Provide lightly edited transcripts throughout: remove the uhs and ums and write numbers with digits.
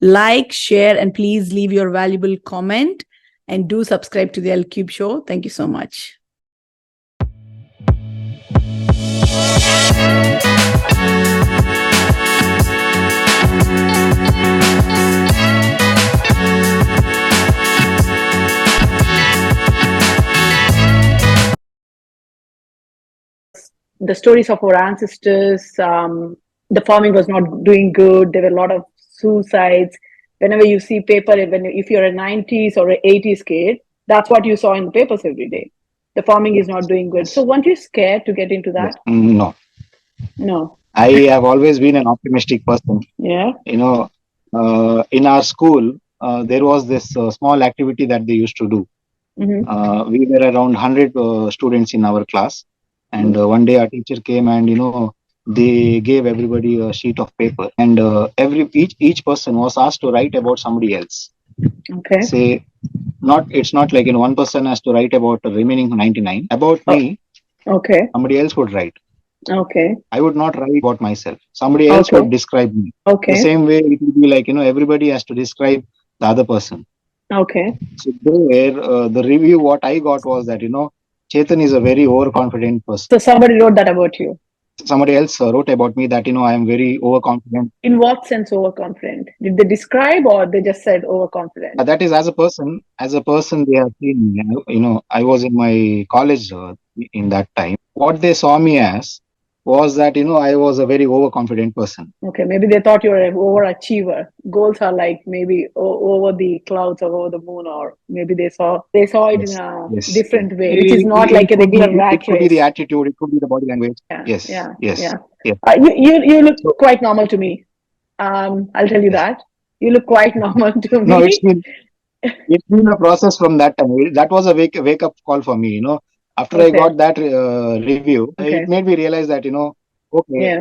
like, share, and please leave your valuable comment. And do subscribe to the L Cube Show. Thank you so much. The stories of our ancestors, the farming was not doing good. There were a lot of suicides. Whenever you see paper, if you're a 90s or an 80s kid, that's what you saw in the papers every day. The farming is not doing good. So weren't you scared to get into that? No. No. I have always been an optimistic person. Yeah. In our school, there was this small activity that they used to do. Mm-hmm. We were around 100 students in our class. And one day our teacher came and, they gave everybody a sheet of paper. And each person was asked to write about somebody else. Okay. Say, it's not like one person has to write about the remaining 99. About me, okay. Somebody else would write. Okay. I would not write about myself. Somebody else would describe me. Okay. The same way it would be like, everybody has to describe the other person. Okay. So there, the review what I got was that, Chetan is a very overconfident person. So somebody wrote that about you? Somebody else wrote about me that, I am very overconfident. In what sense overconfident? Did they describe or they just said overconfident? That is as a person they have seen me. I was in my college in that time. What they saw me as was that, I was a very overconfident person. Okay, maybe they thought you were an overachiever. Goals are like maybe over the clouds or over the moon, or maybe they saw it in a different way, which is not like a regular rat race. It could be the attitude, it could be the body language. Yeah. Yes. You look quite normal to me. I'll tell you that. You look quite normal to me. No, it's been a process from that time. That was a wake up call for me, After I got that review, it made me realize that,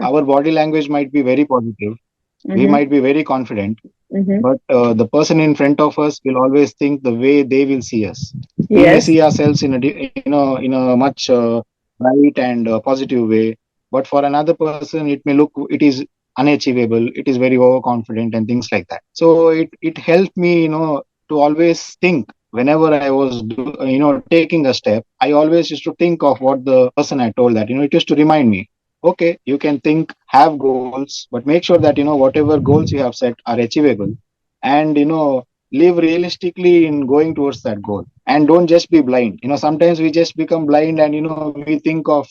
our body language might be very positive. We might be very confident, but the person in front of us will always think the way they will see us. We may see ourselves in a much bright and positive way, but for another person, it is unachievable. It is very overconfident and things like that. So it helped me, to always think. Whenever I was, taking a step, I always used to think of what the person had told that, it used to remind me, okay, you can think, have goals, but make sure that, whatever goals you have set are achievable and, live realistically in going towards that goal and don't just be blind. Sometimes we just become blind and, we think of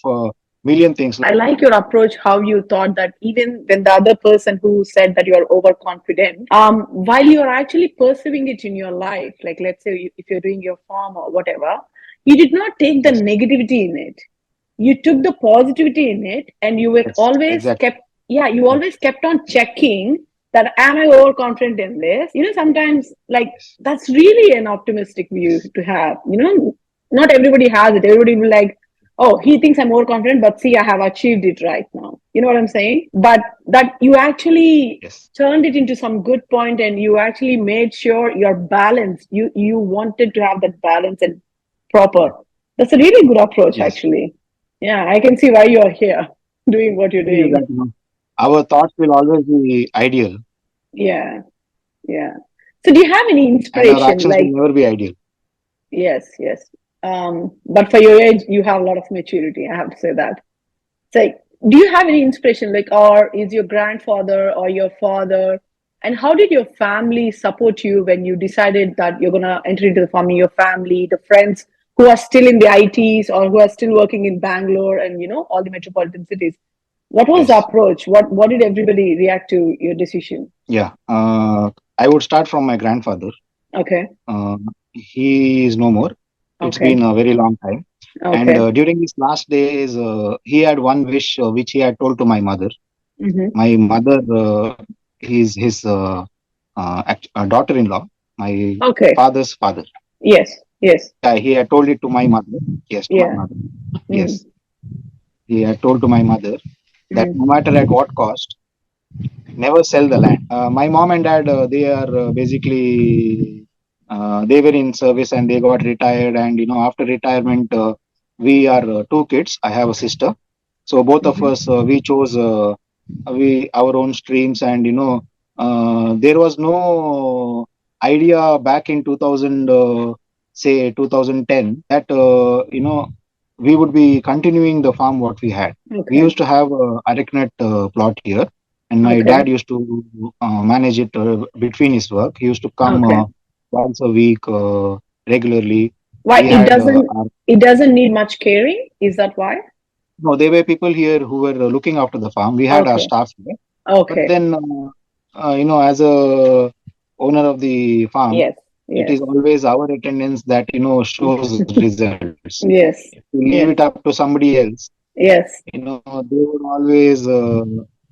million things. I like your approach, how you thought that even when the other person who said that you are overconfident, while you're actually pursuing it in your life, like let's say if you're doing your farm or whatever, you did not take the negativity in it. You took the positivity in it and you were always kept on checking that am I overconfident in this? Sometimes like that's really an optimistic view to have. Not everybody has it. Everybody will like, oh, he thinks I'm overconfident, but see, I have achieved it right now. You know what I'm saying? But that you actually turned it into some good point and you actually made sure you're balanced. You wanted to have that balance and proper. That's a really good approach, actually. Yeah, I can see why you're here doing what you're doing. Our thoughts will always be ideal. Yeah. So do you have any inspiration? And our actions will never be ideal. Yes. But for your age, you have a lot of maturity. I have to say that. So, do you have any inspiration, or is your grandfather or your father? And how did your family support you when you decided that you're gonna enter into the farming? Your family, the friends who are still in the ITs or who are still working in Bangalore and all the metropolitan cities. What was the approach? What did everybody react to your decision? Yeah, I would start from my grandfather. Okay. He is no more. It's been a very long time. And during his last days, he had one wish which he had told to my mother. My mother, he's his daughter-in-law, my father's father. Yes. He had told it to my mother. Yes, to my mother. Yes. He had told to my mother that no matter at what cost, never sell the land. My mom and dad, they are basically, they were in service and they got retired. And, after retirement, we are two kids. I have a sister. So both of us, we chose our own streams and, there was no idea back in 2000, say 2010, that we would be continuing the farm what we had. We Okay. used to have a arecanut plot here, and my Okay. dad used to manage it between his work. He used to come Okay. once a week regularly. Why We it had doesn't our it doesn't need much caring? Is that why? no, there were people here who were looking after the farm. We had our Okay. staff here, but Okay. then as a owner of the farm, Yes. it Yes. is always our attendance that shows results. If you Yes. leave it up to Yes. somebody else, Yes.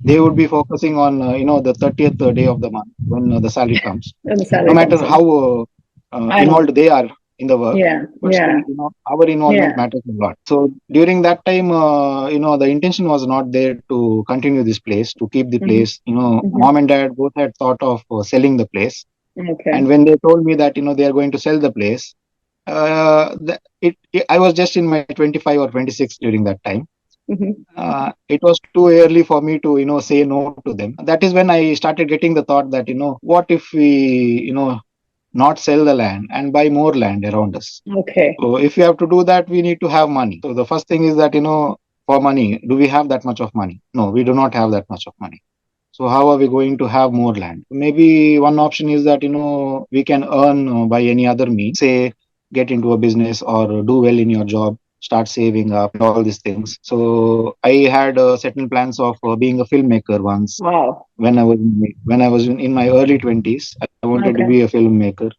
they would be focusing on the 30th day of the month when the salary comes. When the No salary matter comes how in. I know. involved they are in the work, Yeah. but still Yeah. our involvement Yeah. matters a lot. So during that time, the intention was not there to continue this place, to keep the Hmm. place. Hmm. Mom and dad both had thought of selling the place, Okay. and when they told me that they are going to sell the place, I was just in my 25 or 26 during that time. Hmm. It was too early for me to say no to them. That is when I started getting the thought that what if we not sell the land and buy more land around us. Okay. So if we have to do that, we need to have money. So the first thing is that for money, do we have that much of money? No, we do not have that much of money. So how are we going to have more land? Maybe one option is that we can earn by any other means. Say get into a business or do well in your job, start saving up and all these things. So I had certain plans of being a filmmaker once. Wow. When I was in my early 20s, I wanted to be Okay. a filmmaker,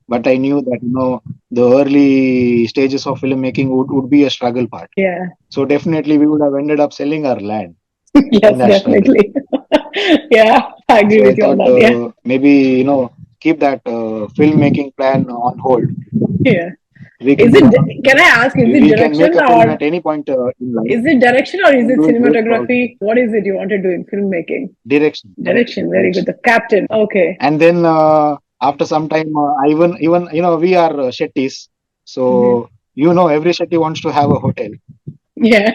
but I knew that the early stages of filmmaking would be a struggle part. Yeah. So definitely we would have ended up selling our land in Yes, that struggle. definitely. Yeah, I agree So I with you on thought that. Yeah. maybe keep that filmmaking plan on hold. Yeah. We Is can can I ask, is it we can make direction a film or at any point in life is it direction or is and it do it great also. cinematography? What is it you want to do in filmmaking? Direction, direction, Direction, very good. direction. The captain. Okay. And then after some time, I even we are Shetties, Hmm. so every Shetty wants to have a hotel. Yeah.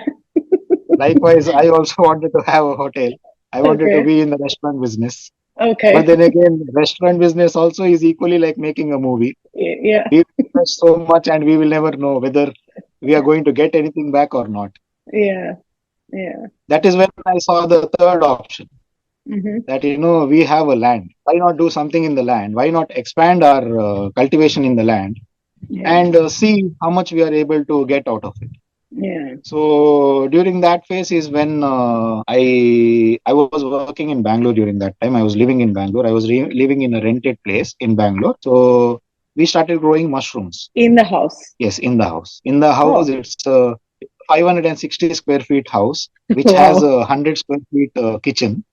Likewise, I also wanted to have a hotel. I wanted to Okay. be in the restaurant business. But Okay. then again, restaurant business also is equally like making a movie. Yeah. We invest so much and we will never know whether we are going to get anything back or not. Yeah. Yeah. That is when I saw the third option, Hmm. that we have a land. Why not do something in the land? Why not expand our cultivation in the land Yeah. and see how much we are able to get out of it? Yeah. So during that phase is when I was working in Bangalore during that time. I was living in Bangalore. I was living in a rented place in Bangalore. So we started growing mushrooms. In the house. Yes, in the house. In the house, Oh, it's a 560 square feet house, which has wow. a 100 square feet kitchen.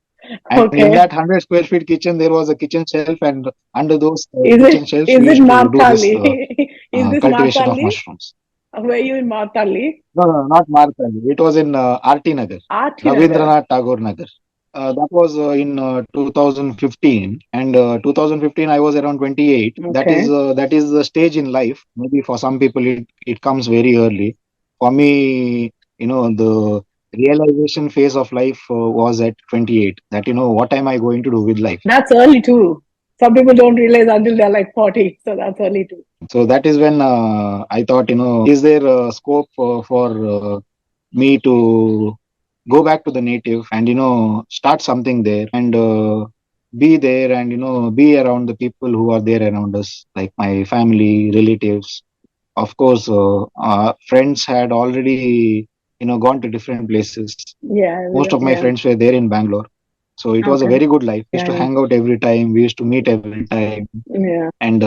And in that Okay. 100 square feet kitchen, there was a kitchen shelf, and under those Is kitchen it shelves, we is it used to do this Martali? Is this cultivation of Martali? mushrooms. Were you in Martali? No, no, not Markand. It was in RT Nagar, Artinagar. Rabindranath Tagore Nagar. That was in 2015, and 2015 I was around 28. Okay. That is the stage in life. Maybe for some people it comes very early. For me, the realization phase of life was at 28. That what am I going to do with life? That's early too. Some people don't realize until they're like 40. So that's early too. So that is when I thought, is there a scope for me to go back to the native and start something there and be there and be around the people who are there around us, like my family, relatives. Of course, friends had already gone to different places. Yeah, Most of my yeah. friends were there in Bangalore, so it was a Okay. very good life. We used Yeah, to yeah. hang out every time. We used to meet every time, Yeah. and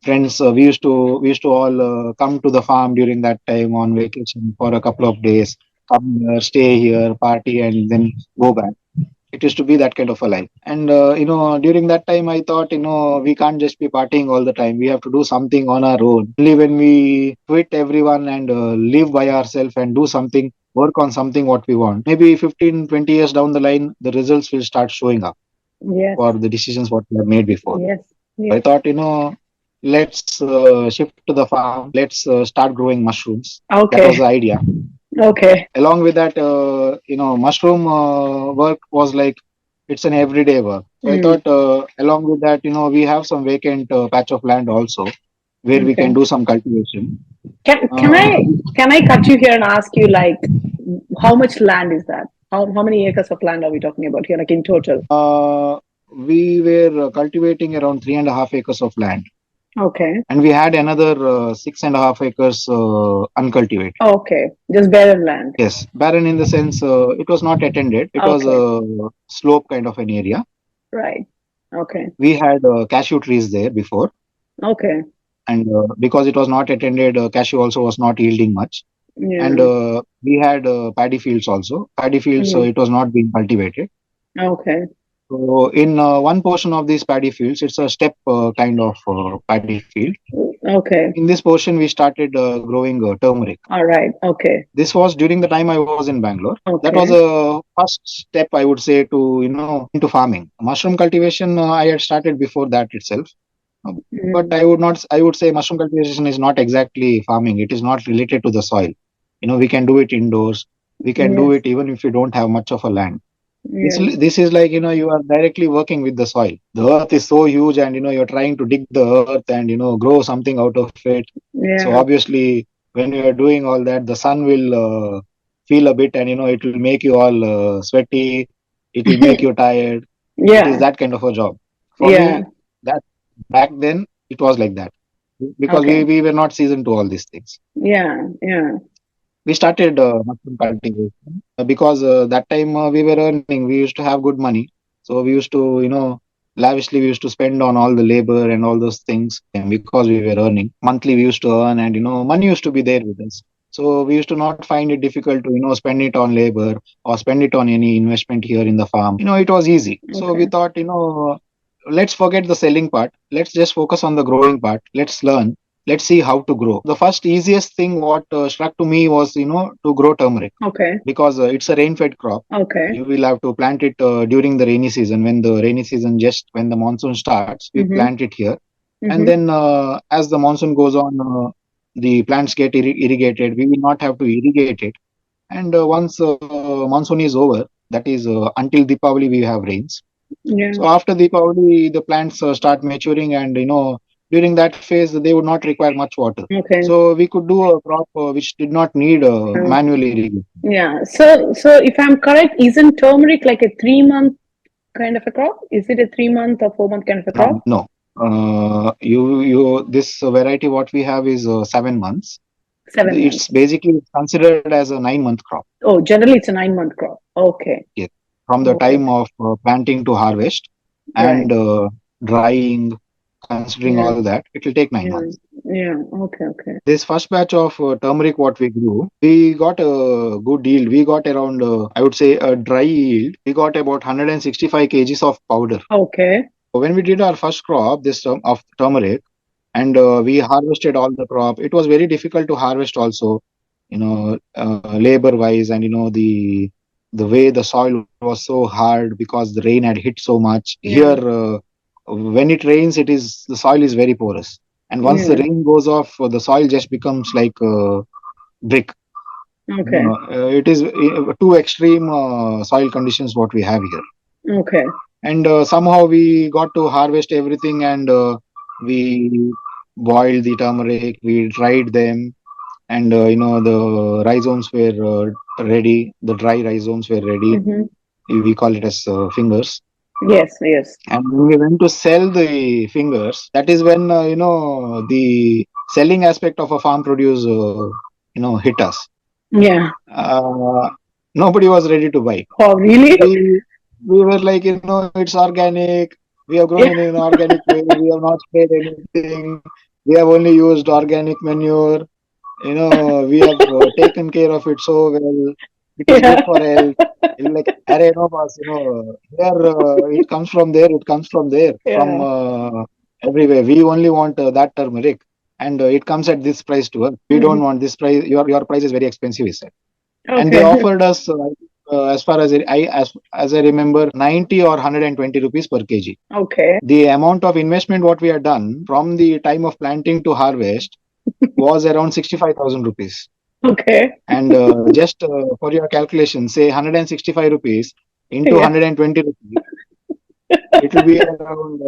friends, we used to all come to the farm during that time on vacation for a couple of days, come here, stay here, party, and then go back. It used to be that kind of a life. And during that time I thought, we can't just be partying all the time. We have to do something on our own. Only when we quit everyone and live by ourselves and do something, work on something what we want, maybe 15, 20 years down the line, the results will start showing up Yes. for the decisions what we have made before. Yes. I Yes. thought, let's shift to the farm. Let's start growing mushrooms. That was the Okay. idea. Okay. Along with that, mushroom work was like it's an everyday work. So I thought, along with that, we have some vacant patch of land also where we can do some cultivation. Can I cut you here and ask you, like, how much land is that? How many acres of land are we talking about here, like, in total? We were cultivating around 3.5 acres of land. Okay. And we had another 6.5 acres uncultivated. Okay, just barren land. Yes, barren in the sense it was not attended. It was a slope kind of an area. Right. Okay. We had cashew trees there before. Okay. And because it was not attended, cashew also was not yielding much. Yeah. And we had paddy fields also. Paddy fields, it was not being cultivated. Okay. So in one portion of these paddy fields, it's a step kind of paddy field. Okay. In this portion, we started growing turmeric. All right. Okay. This was during the time I was in Bangalore. Okay. That was a first step, I would say, to into farming. Mushroom cultivation, I had started before that itself. But I would say mushroom cultivation is not exactly farming. It is not related to the soil. We can do it indoors. We can do it even if you don't have much of a land. This is like, you are directly working with the soil. The earth is so huge and, you're trying to dig the earth and, grow something out of it. So obviously, when you are doing all that, the sun will feel a bit and, it will make you all sweaty. It will make you tired. It is that kind of a job. For me, that back then, it was like that. Because we were not seasoned to all these things. Yeah. We started mushroom cultivation because that time we were earning. We used to have good money, so we used to, lavishly we used to spend on all the labor and all those things. And because we were earning monthly, we used to earn, and money used to be there with us. So we used to not find it difficult to, spend it on labor or spend it on any investment here in the farm. It was easy. So we thought, let's forget the selling part. Let's just focus on the growing part. Let's learn. Let's see how to grow. The first easiest thing what struck to me was, to grow turmeric. Okay. Because it's a rain-fed crop. Okay. You will have to plant it during the rainy season. When the rainy season, just when the monsoon starts, we plant it here. And then as the monsoon goes on, the plants get irrigated. We will not have to irrigate it. And once monsoon is over, that is until Deepavali, we have rains. Yeah. So after Deepavali, the plants start maturing, and during that phase, they would not require much water. Okay. So we could do a crop which did not need manual irrigation. Yeah. So if I'm correct, isn't turmeric like a 3-month kind of a crop? Is it a 3-month or 4-month kind of a crop? No. This variety what we have is 7 months. 7 months. It's basically considered as a 9-month crop. Oh, generally it's a 9-month crop. Okay. Yes. From the time of planting to harvest and drying, considering all that, it will take 9 months. Yeah. Okay. This first batch of turmeric what we grew, we got a good yield. We got around, I would say, a dry yield. We got about 165 kgs of powder. Okay. When we did our first crop, this of turmeric, and we harvested all the crop, it was very difficult to harvest also, labor wise, and the way the soil was so hard because the rain had hit so much. Here, when it rains, the soil is very porous, and once the rain goes off, the soil just becomes like brick. Okay. It is two extreme soil conditions what we have here. Okay. And somehow we got to harvest everything, and we boiled the turmeric, we dried them, and the rhizomes were ready. The dry rhizomes were ready. We call it as fingers. Yes. And when we went to sell the fingers, that is when the selling aspect of a farm produce hit us. Yeah. Nobody was ready to buy. Oh, really? We were like, it's organic. We have grown in an organic way. We have not sprayed anything. We have only used organic manure. We have taken care of it so well. It is good for health. Like, array no boss, here it comes from there. It comes from there, from everywhere. We only want that turmeric, and it comes at this price to us. We don't want this price. Your price is very expensive, he said. Okay. And they offered us, as far as I remember, 90 or 120 rupees per kg. Okay. The amount of investment what we had done from the time of planting to harvest was around 65,000 rupees. Okay. And just for your calculation, say 165 rupees into 120 rupees, it will be around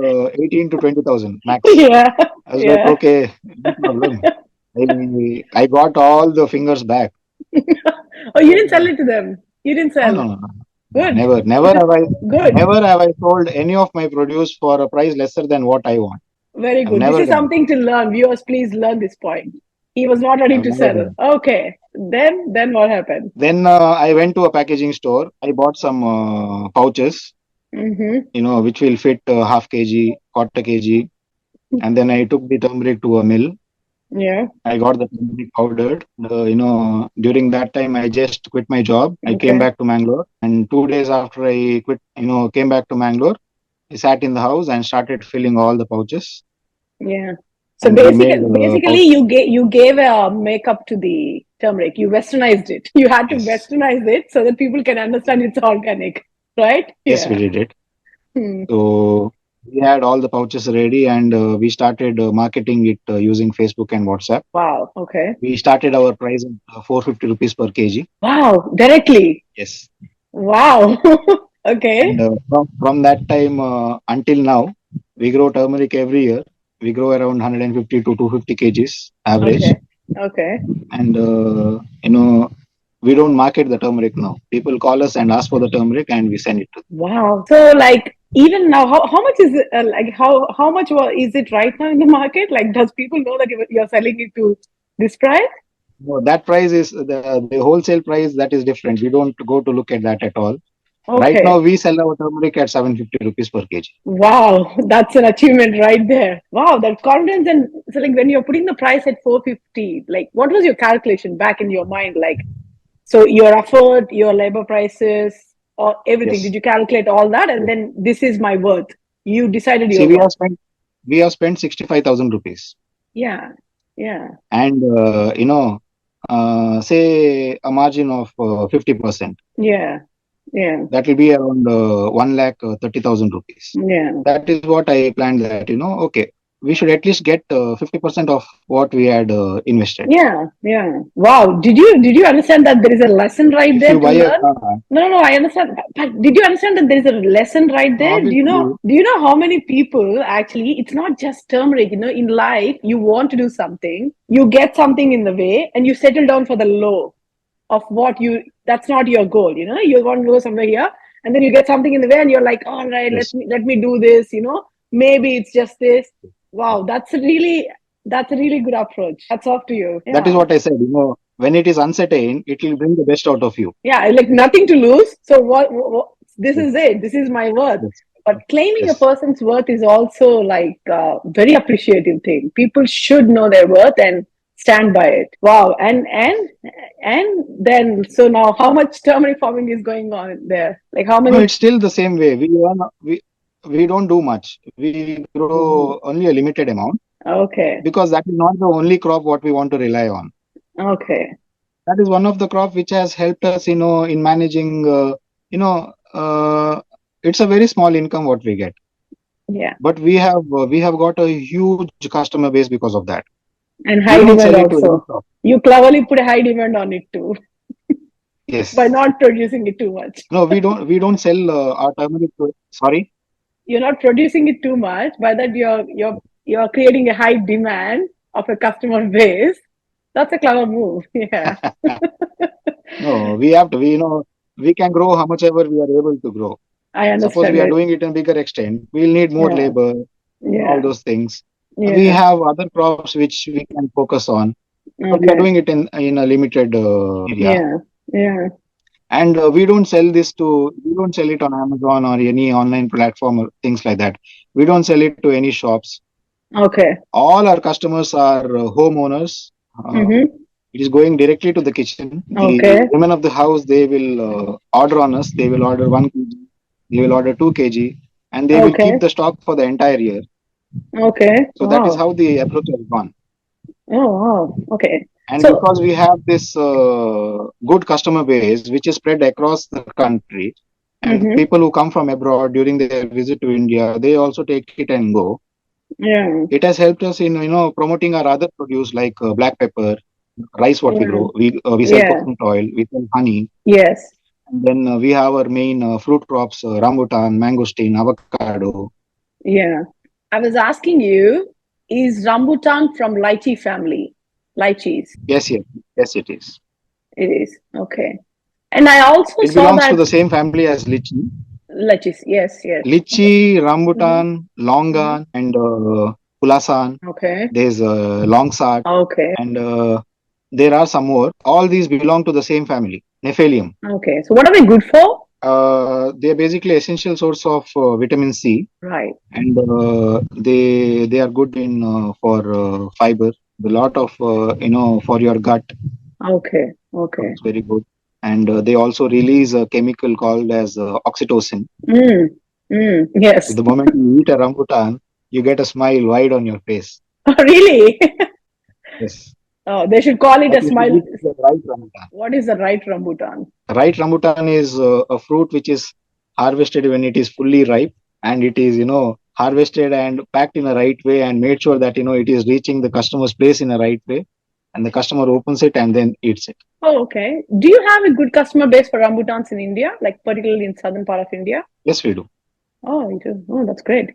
18 to 20,000 max. Yeah. I was like, okay, no problem. I got all the fingers back. Oh, you didn't sell it to them. You didn't No, sell. no, no, no. Good. Good. Never have I sold any of my produce for a price lesser than what I want. Very I've good. This never is done it. something to learn. Viewers, please learn this point. He was not ready I've to never done sell. it. Okay. Then what happened? Then I went to a packaging store. I bought some pouches, which will fit half kg, quarter kg. And then I took the turmeric to a mill. Yeah. I got the turmeric powdered. During that time, I just quit my job. I came back to Mangalore. And 2 days after I quit, came back to Mangalore, I sat in the house and started filling all the pouches. Yeah. So basically, you gave a makeup to the turmeric. You westernized it. You had to westernize it so that people can understand it's organic, right? Yes, we did it. So we had all the pouches ready, and we started marketing it using Facebook and WhatsApp. Wow. Okay. We started our price at 450 rupees per kg. Wow. Directly. Yes. Wow. Okay. And from that time until now, we grow turmeric every year. We grow around 150 to 250 kgs average. Okay. And we don't market the turmeric now. People call us and ask for the turmeric, and we send it to them. Wow. So like even now, how much is it? Like how much is it right now in the market? Like, does people know that you're selling it to this price? No, that price is the wholesale price. That is different. We don't go to look at that at all. Okay. Right now, we sell our turmeric at 750 rupees per kg. Wow, that's an achievement right there. Wow, that confidence. And so like when you're putting the price at 450, like what was your calculation back in your mind? Like, so your effort, your labor prices, or everything. Did you calculate all that? And then this is my worth. You decided your worth. We have spent 65,000 rupees. Yeah. Yeah. And, say a margin of 50%. Yeah. Yeah. That will be around 1,30,000 rupees. Yeah. That is what I planned that, okay, we should at least get 50% of what we had invested. Yeah. Yeah. Wow. Did you understand that there is a lesson right there to learn? No, I understand. But did you understand that there is a lesson right there? Obviously. Do you know how many people actually, it's not just turmeric, in life, you want to do something, you get something in the way and you settle down for the low of that's not your goal, you want to go somewhere here and then you get something in the way and you're like, all right, let me do this, maybe it's just this. Wow, that's a really good approach. Hats off to you. Yeah. That is what I said, when it is uncertain, it will bring the best out of you. Yeah, like nothing to lose. So what this is it. This is my worth. But claiming a person's worth is also like a very appreciative thing. People should know their worth and stand by it. Wow. And then so now how much turmeric farming is going on there? Like how many? No, it's still the same way. We don't do much. We grow only a limited amount. Okay. Because that is not the only crop what we want to rely on. Okay. That is one of the crop which has helped us, in managing, it's a very small income what we get. Yeah. But we have got a huge customer base because of that. And high demand also. You cleverly put a high demand on it too. Yes. By not producing it too much. No, we don't sell our turmeric to. Sorry. You're not producing it too much. By that you're creating a high demand of a customer base. That's a clever move. Yeah. No, we have to. We can grow how much ever we are able to grow. I understand. Suppose we are doing it in bigger extent, we'll need more labor, all those things. Yeah. We have other crops which we can focus on. Okay. So we are doing it in a limited area. Yeah. And we don't sell it on Amazon or any online platform or things like that. We don't sell it to any shops. Okay. All our customers are homeowners. It is going directly to the kitchen. The women of the house, they will order on us. They will order 1 kg. They will order 2 kg. And they will keep the stock for the entire year. Okay. So that is how the approach has gone. Oh, wow. Okay. And because we have this good customer base, which is spread across the country, and people who come from abroad during their visit to India, they also take it and go. Yeah. It has helped us in, promoting our other produce like black pepper, rice what we grow. We sell coconut oil, we sell honey. Yes. And then we have our main fruit crops: rambutan, mangosteen, avocado. Yeah. I was asking you, is rambutan from lychee family? Lychees. Yes, yes, yes, it is. It is. Okay. And I also It saw belongs to that the same family as lychee. lychees. Yes, yes. Lychee, Mm-hmm. rambutan, Mm-hmm. longan, and pulasan. Okay. There's longsat, Okay. and there are some more. All these belong to the same family, Nephelium. Okay. So what are they good for? They're basically essential source of vitamin C, Right. and they are good in for fiber. A lot of for your gut. Okay. Okay. It's very good. And they also release a chemical called as oxytocin. Mm. Mm. Yes. The moment you eat a rambutan, you get a smile wide on your face. Oh, really? Yes. Oh, they should call it But a you should smile. eat the right rambutan. What is the right rambutan? Right rambutan is a fruit which is harvested when it is fully ripe, and it is, harvested and packed in a right way and made sure that, it is reaching the customer's place in a right way, and the customer opens it and then eats it. Oh, okay. Do you have a good customer base for rambutans in India, like particularly in southern part of India? Yes, we do. Oh, you do. Oh, that's great.